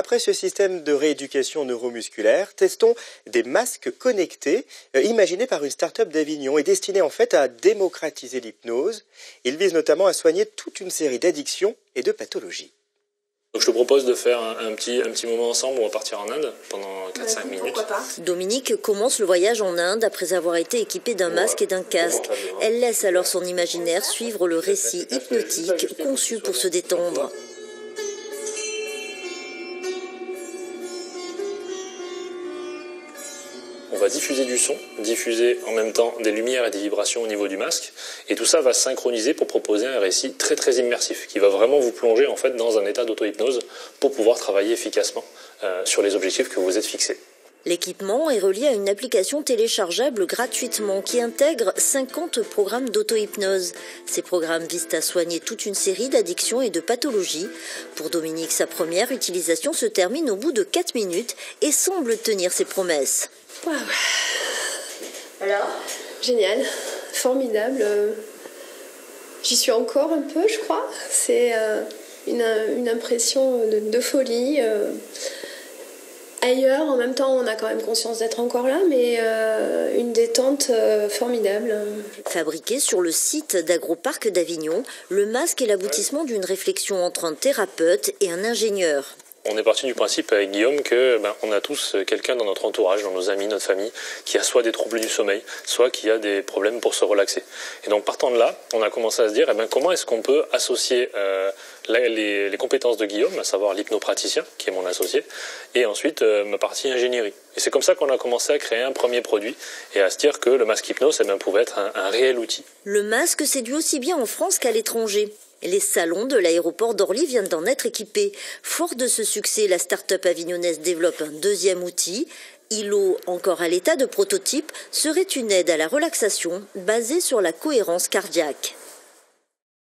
après ce système de rééducation neuromusculaire, testons des masques connectés imaginés par une start-up d'Avignon et destinés en fait à démocratiser l'hypnose. Ils visent notamment à soigner toute une série d'addictions et de pathologies. Donc je te propose de faire un petit moment ensemble, on va partir en Inde pendant 4-5 minutes. Pourquoi pas. Dominique commence le voyage en Inde après avoir été équipée d'un masque et d'un casque. Elle laisse alors son imaginaire suivre le récit hypnotique conçu pour se détendre. On va diffuser du son, diffuser en même temps des lumières et des vibrations au niveau du masque, et tout ça va se synchroniser pour proposer un récit très très immersif, qui va vraiment vous plonger en fait dans un état d'auto-hypnose pour pouvoir travailler efficacement sur les objectifs que vous vous êtes fixés. L'équipement est relié à une application téléchargeable gratuitement qui intègre 50 programmes d'auto-hypnose. Ces programmes visent à soigner toute une série d'addictions et de pathologies. Pour Dominique, sa première utilisation se termine au bout de 4 minutes et semble tenir ses promesses. Waouh. Alors ? Génial, formidable. J'y suis encore un peu, je crois. C'est une impression de folie. Ailleurs, en même temps, on a quand même conscience d'être encore là, mais une détente formidable. Fabriqué sur le site d'Agroparc d'Avignon, le masque est l'aboutissement d'une réflexion entre un thérapeute et un ingénieur. On est parti du principe avec Guillaume que on a tous quelqu'un dans notre entourage, dans nos amis, notre famille, qui a soit des troubles du sommeil, soit qui a des problèmes pour se relaxer. Et donc partant de là, on a commencé à se dire comment est-ce qu'on peut associer les compétences de Guillaume, à savoir l'hypnopraticien, qui est mon associé, et ensuite ma partie ingénierie. Et c'est comme ça qu'on a commencé à créer un premier produit et à se dire que le masque hypnose pouvait être un réel outil. Le masque séduit aussi bien en France qu'à l'étranger. Les salons de l'aéroport d'Orly viennent d'en être équipés. Fort de ce succès, la start-up avignonnaise développe un deuxième outil. ILO, encore à l'état de prototype, serait une aide à la relaxation basée sur la cohérence cardiaque.